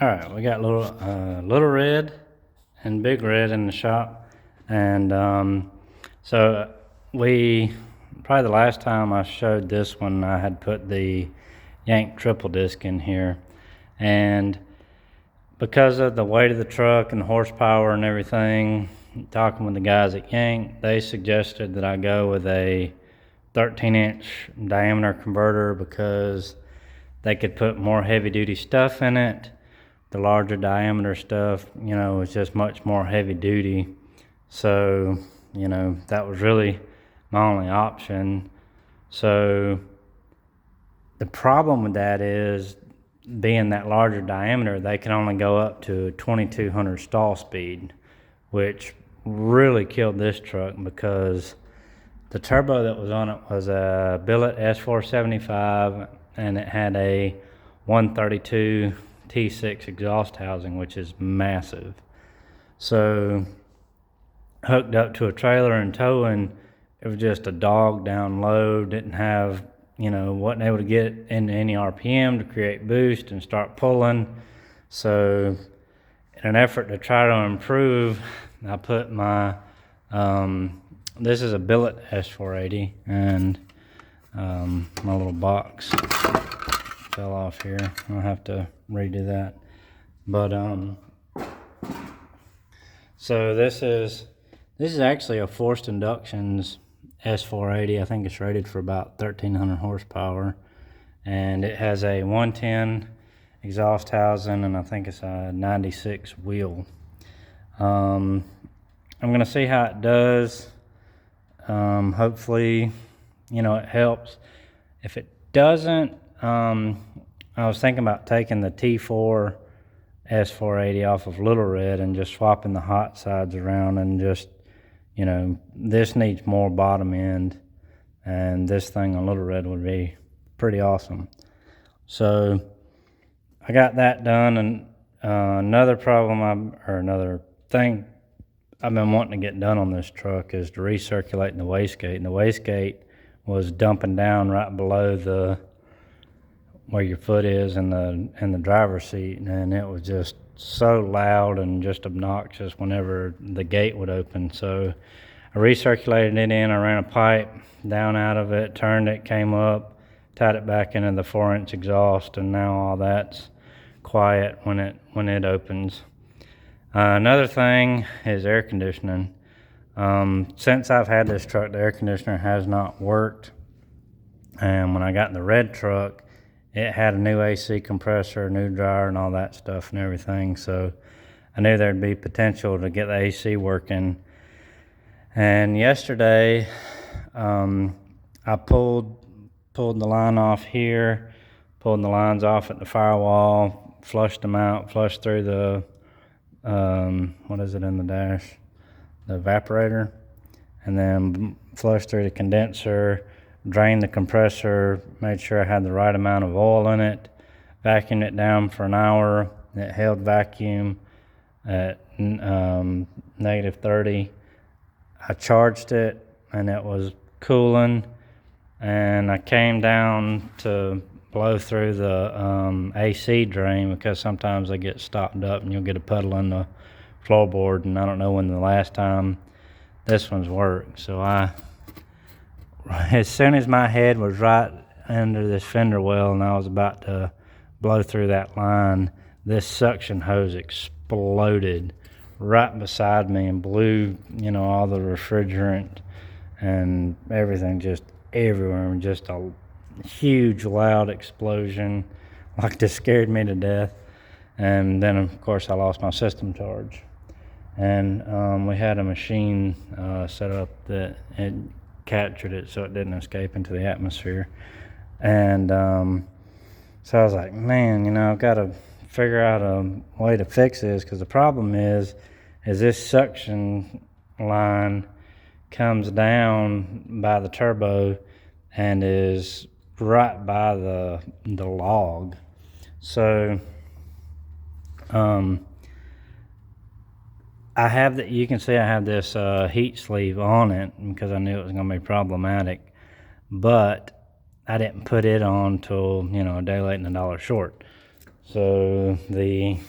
All right, we got little red and big red in the shop, and so we probably the last time I showed this one, I had put the Yank triple disc in here, and because of the weight of the truck and the horsepower and everything, talking with the guys at Yank, they suggested that I go with a 13-inch diameter converter because they could put more heavy-duty stuff in it. The larger diameter stuff, is just much more heavy duty. So, that was really my only option. So the problem with that is being that larger diameter, they can only go up to 2200 stall speed, which really killed this truck because the turbo that was on it was a Billet S475 and it had a 132 T6 exhaust housing, which is massive. So hooked up to a trailer and towing, it was just a dog down low, didn't have, wasn't able to get into any RPM to create boost and start pulling. So in an effort to try to improve, I put my, this is a Billet S480, and my little box fell off here. I'll have to redo that. But so this is actually a forced inductions S480. I think it's rated for about 1300 horsepower, and it has a 110 exhaust housing, and I think it's a 96 wheel. I'm gonna see how it does. Hopefully, it helps. If it doesn't, I was thinking about taking the T4 S480 off of Little Red and just swapping the hot sides around and just, this needs more bottom end, and this thing on Little Red would be pretty awesome. So I got that done, and another thing I've been wanting to get done on this truck is to recirculate the wastegate. And the wastegate was dumping down right below where your foot is in the driver's seat, and it was just so loud and just obnoxious whenever the gate would open. So I recirculated it in. I ran a pipe down out of it, turned it, came up, tied it back into the 4-inch exhaust, and now all that's quiet when it opens. Another thing is air conditioning. Since I've had this truck, the air conditioner has not worked. And when I got in the red truck, it had a new AC compressor, a new dryer, and all that stuff and everything. So I knew there'd be potential to get the AC working. And yesterday, I pulled the line off here, pulled the lines off at the firewall, flushed them out, flushed through the what is it in the dash? The evaporator, and then flushed through the condenser, drained the compressor, made sure I had the right amount of oil in it, vacuumed it down for an hour. It held vacuum at negative 30. I charged it and it was cooling, and I came down to blow through the AC drain because sometimes they get stopped up and you'll get a puddle in the floorboard, and I don't know when the last time this one's worked. So as soon as my head was right under this fender well and I was about to blow through that line, this suction hose exploded right beside me and blew, all the refrigerant and everything just everywhere, and just a huge loud explosion. Like, this scared me to death. And then of course I lost my system charge, and we had a machine set up that it captured it so it didn't escape into the atmosphere. And so I was like, man, I've got to figure out a way to fix this, because the problem is this suction line comes down by the turbo and is right by the log. So you can see I have this heat sleeve on it because I knew it was going to be problematic, but I didn't put it on till, a day late and $1 short. So the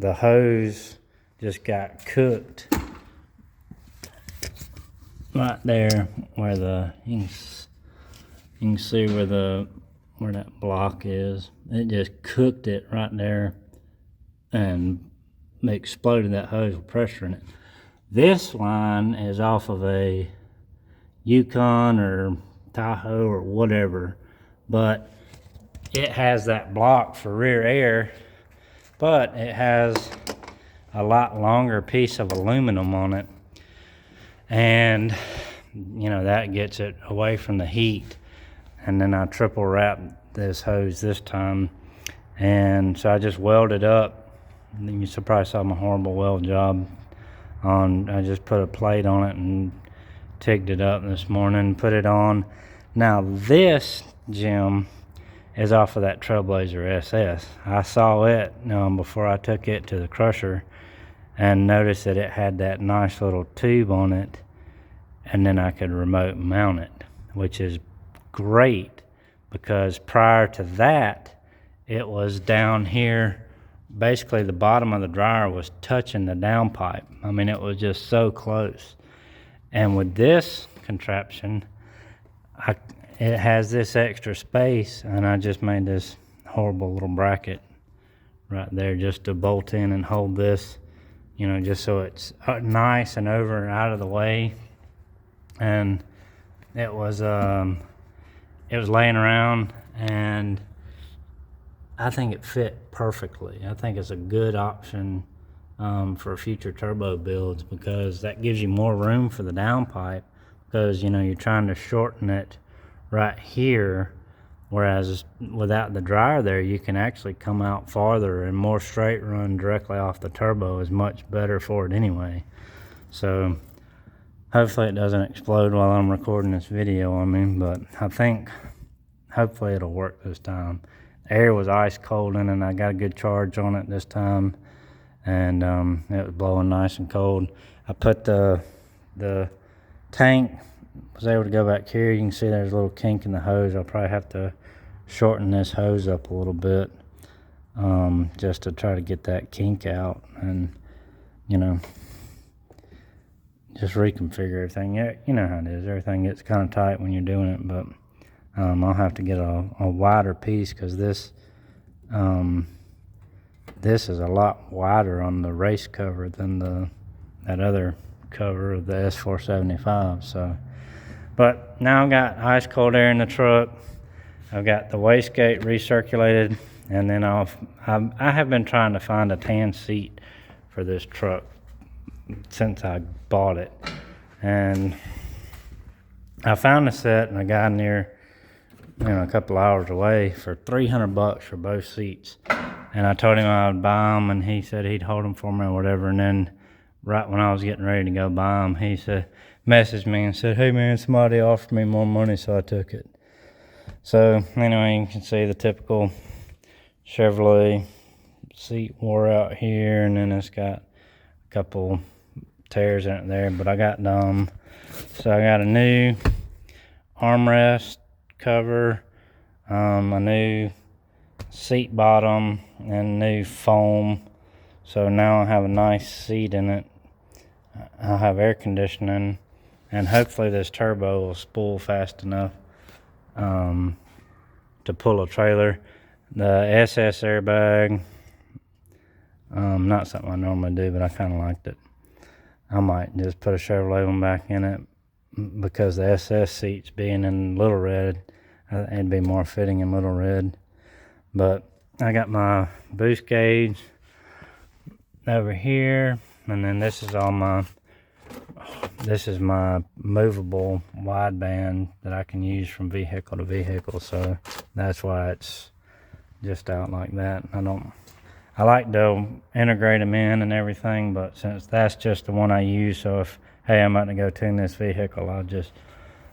hose just got cooked right there where you can see where that block is. It just cooked it right there and exploded that hose with pressure in it. This line is off of a Yukon or Tahoe or whatever, but it has that block for rear air, but it has a lot longer piece of aluminum on it, and you know that gets it away from the heat. And then I triple wrapped this hose this time, and so I just welded up. You probably saw my horrible weld job I just put a plate on it and tigged it up this morning, put it on. Now this, Jim, is off of that Trailblazer SS. I saw it before I took it to the crusher and noticed that it had that nice little tube on it, and then I could remote mount it, which is great because prior to that it was down here. Basically the bottom of the dryer was touching the downpipe. I mean, it was just so close. And with this contraption, it has this extra space, and I just made this horrible little bracket right there just to bolt in and hold this, you know, just so it's nice and over and out of the way. And it was laying around, and I think it fit perfectly. I think it's a good option for future turbo builds, because that gives you more room for the downpipe, because you know you're trying to shorten it right here, whereas without the dryer there you can actually come out farther, and more straight run directly off the turbo is much better for it anyway. So hopefully it doesn't explode while I'm recording this video on me, but I think hopefully it'll work this time. The air was ice cold in it, and I got a good charge on it this time, and it was blowing nice and cold. I put the tank, was able to go back here. You can see there's a little kink in the hose. I'll probably have to shorten this hose up a little bit just to try to get that kink out, and you know, just reconfigure everything. Yeah, you know how it is, everything gets kind of tight when you're doing it, but I'll have to get a wider piece, because this is a lot wider on the race cover than that other cover of the S475. So, but now I've got ice cold air in the truck. I've got the wastegate recirculated, and then I have been trying to find a tan seat for this truck since I bought it, and I found a set, and I got near, you know, a couple hours away for $300 for both seats. And I told him I would buy them, and he said he'd hold them for me or whatever. And then right when I was getting ready to go buy them, he messaged me and said, "Hey man, somebody offered me more money, so I took it." So anyway, you can see the typical Chevrolet seat wore out here, and then it's got a couple tears in it there, but I got them. So I got a new armrest cover, a new seat bottom, and new foam. So now I have a nice seat in it. I'll have air conditioning, and hopefully this turbo will spool fast enough to pull a trailer. The SS airbag, not something I normally do, but I kind of liked it. I might just put a Chevrolet one back in it, because the SS seats being in Little Red, it'd be more fitting in Little Red. But I got my boost gauge over here, and then this is my movable wideband that I can use from vehicle to vehicle. So that's why it's just out like that. I like to integrate them in and everything, but since that's just the one I use, so if, hey, I'm about to go tune this vehicle, I'll just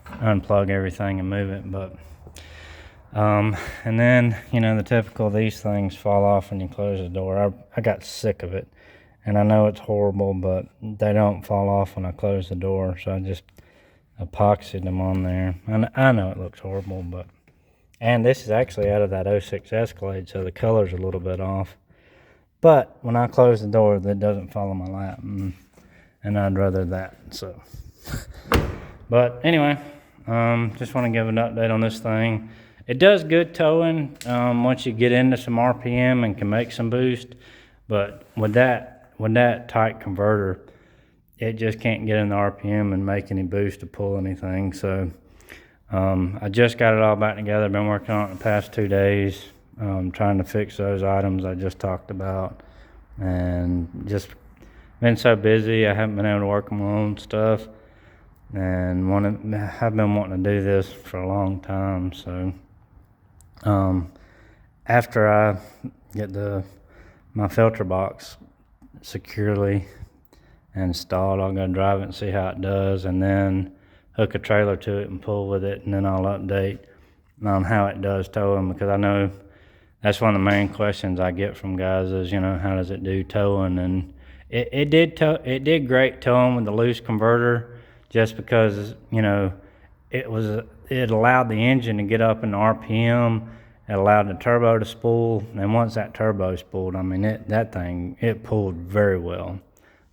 unplug everything and move it. But and then, you know, the typical, these things fall off when you close the door. I got sick of it, and I know it's horrible, but they don't fall off when I close the door, so I just epoxied them on there. And I know it looks horrible, but And this is actually out of that '06 Escalade, so the color's a little bit off. But when I close the door, that doesn't fall on my lap, and I'd rather that. So, but anyway, just want to give an update on this thing. It does good towing once you get into some RPM and can make some boost. But with that tight converter, it just can't get in the RPM and make any boost to pull anything. So I just got it all back together. Been working on it the past 2 days. Trying to fix those items I just talked about, and just been so busy I haven't been able to work on my own stuff, and I've been wanting to do this for a long time. So after I get my filter box securely installed, I'll go drive it and see how it does, and then hook a trailer to it and pull with it, and then I'll update on how it does towing, because I know that's one of the main questions I get from guys is, how does it do towing? And it did great towing with the loose converter, just because, it allowed the engine to get up in the RPM. It allowed the turbo to spool. And once that turbo spooled, it pulled very well.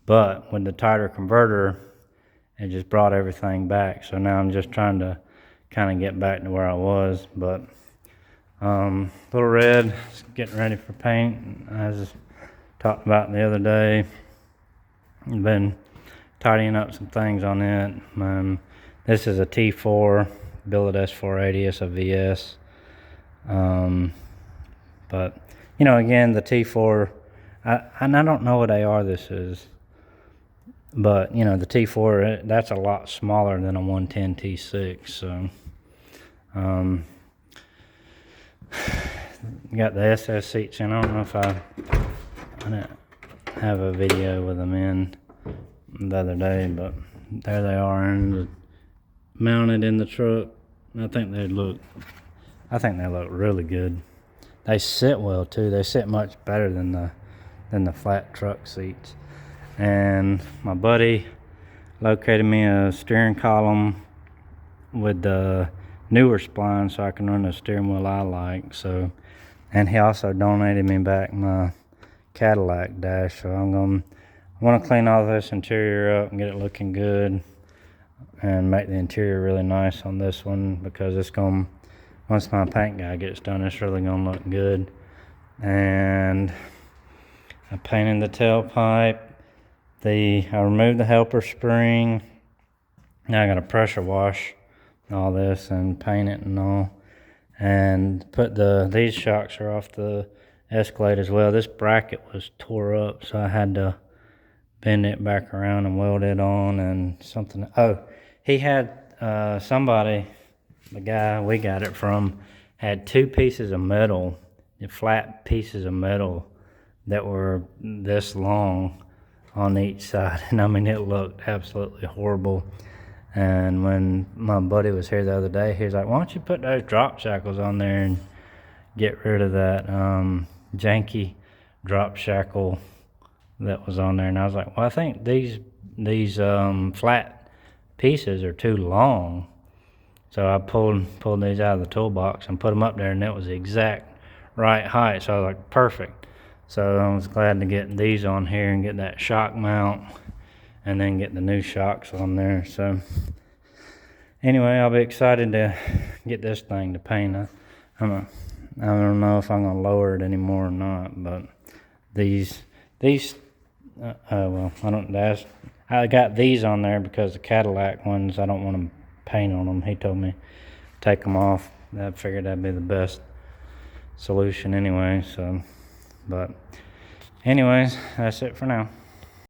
But with the tighter converter, it just brought everything back. So now I'm just trying to kind of get back to where I was. But Little Red is getting ready for paint. I just talked about the other day. I've been tidying up some things on it. This is a T4 Billet S480. It's a VS. But again, the T4. I don't know what AR this is, but the T4, that's a lot smaller than a 110 T6. So. Got the SS seats in. I don't know if I didn't have a video with them in the other day, but there they are, and mounted in the truck. I think they look really good. They sit well too. They sit much better than the flat truck seats. And my buddy located me a steering column with the newer spline, so I can run the steering wheel I like. So, and he also donated me back my Cadillac dash. So I want to clean all this interior up and get it looking good, and make the interior really nice on this one, because once my paint guy gets done, it's really gonna look good. And I painted the tailpipe. I removed the helper spring. Now I got to pressure wash all this and paint it and all, and put these shocks are off the Escalade as well. This bracket was tore up, so I had to bend it back around and weld it on. And something, he had somebody, the guy we got it from, had 2 pieces of metal, flat pieces of metal that were this long on each side, and it looked absolutely horrible. And when my buddy was here the other day, he was like, why don't you put those drop shackles on there and get rid of that janky drop shackle that was on there? And I was like, well, I think these flat pieces are too long. So I pulled these out of the toolbox and put them up there, and it was the exact right height. So I was like, perfect. So I was glad to get these on here and get that shock mount, and then get the new shocks on there. So anyway, I'll be excited to get this thing to paint. I don't know if I'm gonna lower it anymore or not, but I got these on there because the Cadillac ones, I don't want to paint on them. He told me take them off. I figured that'd be the best solution anyway. So, but anyways, that's it for now.